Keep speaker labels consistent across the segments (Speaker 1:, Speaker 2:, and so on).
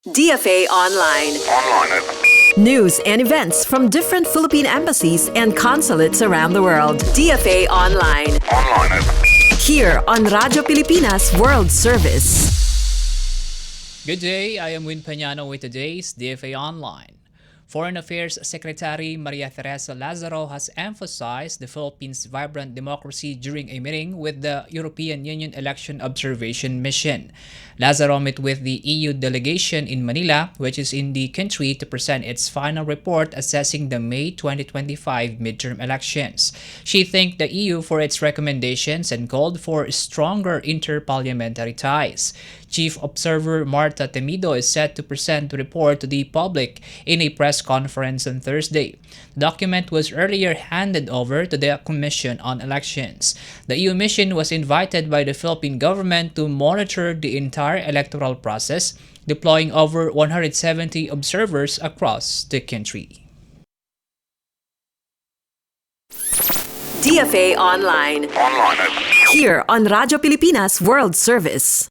Speaker 1: DFA Online. News and events from different Philippine embassies and consulates around the world. DFA Online. Here on Radyo Pilipinas World Service.
Speaker 2: Good day, I am Win Peñano with today's DFA Online. Foreign Affairs Secretary Maria Teresa Lazaro has emphasized the Philippines' vibrant democracy during a meeting with the European Union Election Observation Mission. Lazaro met with the EU delegation in Manila, which is in the country, to present its final report assessing the May 2025 midterm elections. She thanked the EU for its recommendations and called for stronger inter-parliamentary ties. Chief Observer Marta Temido is set to present the report to the public in a press conference on Thursday. The document was earlier handed over to the Commission on Elections. The EU mission was invited by the Philippine government to monitor the entire electoral process, deploying over 170 observers across the country.
Speaker 1: DFA Online. Here on Radyo Pilipinas World Service.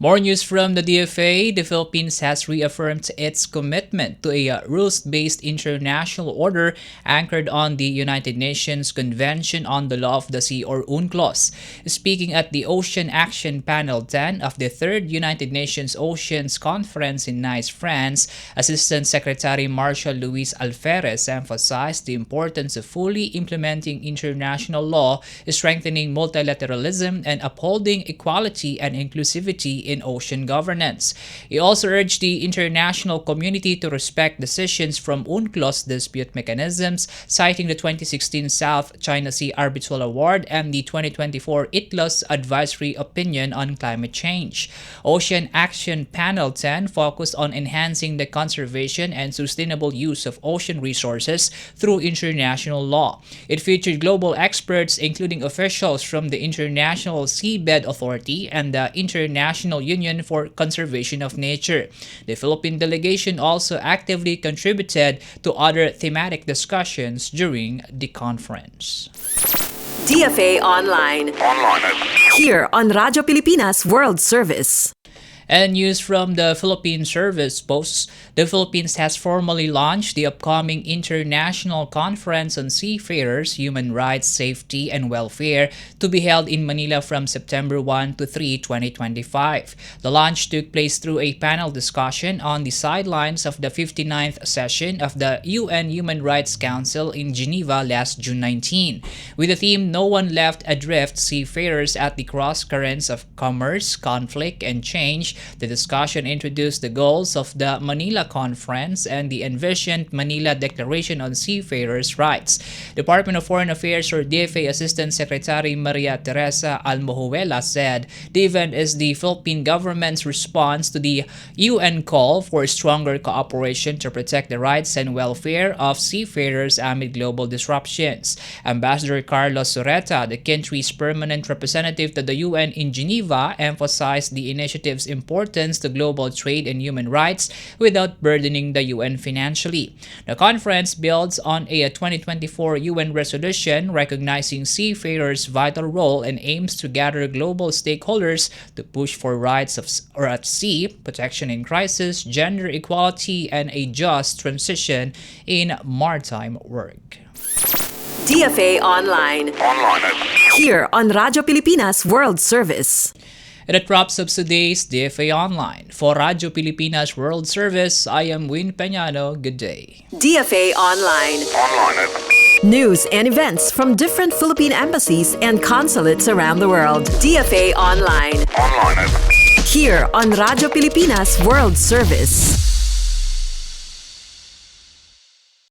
Speaker 2: More news from the DFA. The Philippines has reaffirmed its commitment to a rules-based international order anchored on the United Nations Convention on the Law of the Sea, or UNCLOS. Speaking at the Ocean Action Panel 10 of the 3rd United Nations Oceans Conference in Nice, France, Assistant Secretary Marshal Luis Alferez emphasized the importance of fully implementing international law, strengthening multilateralism, and upholding equality and inclusivity in ocean governance. He also urged the international community to respect decisions from UNCLOS dispute mechanisms, citing the 2016 South China Sea Arbitral Award and the 2024 ITLOS Advisory Opinion on Climate Change. Ocean Action Panel 10 focused on enhancing the conservation and sustainable use of ocean resources through international law. It featured global experts, including officials from the International Seabed Authority and the International Union for Conservation of Nature. The Philippine delegation also actively contributed to other thematic discussions during the conference.
Speaker 1: DFA Online. Here on Radyo Pilipinas World Service.
Speaker 2: And news from the Philippine Service Posts. The Philippines has formally launched the upcoming International Conference on Seafarers, Human Rights, Safety, and Welfare to be held in Manila from September 1 to 3, 2025. The launch took place through a panel discussion on the sidelines of the 59th session of the UN Human Rights Council in Geneva last June 19. With the theme "No One Left Adrift: Seafarers at the Cross Currents of Commerce, Conflict, and Change," the discussion introduced the goals of the Manila Conference and the envisioned Manila Declaration on Seafarers' Rights. Department of Foreign Affairs, or DFA Assistant Secretary Maria Teresa Almohuela said the event is the Philippine government's response to the UN call for stronger cooperation to protect the rights and welfare of seafarers amid global disruptions. Ambassador Carlos Sureta, the country's permanent representative to the UN in Geneva, emphasized the initiative's importance to global trade and human rights without burdening the UN financially. The conference builds on a 2024 UN resolution recognizing seafarers' vital role and aims to gather global stakeholders to push for rights at sea, protection in crisis, gender equality, and a just transition in maritime work.
Speaker 1: DFA Online. Here on Radyo Pilipinas World Service.
Speaker 2: And that wraps up today's DFA Online. For Radyo Pilipinas World Service, I am Win Peñano. Good day.
Speaker 1: DFA Online. News and events from different Philippine embassies and consulates around the world. DFA Online. Here on Radyo Pilipinas World Service.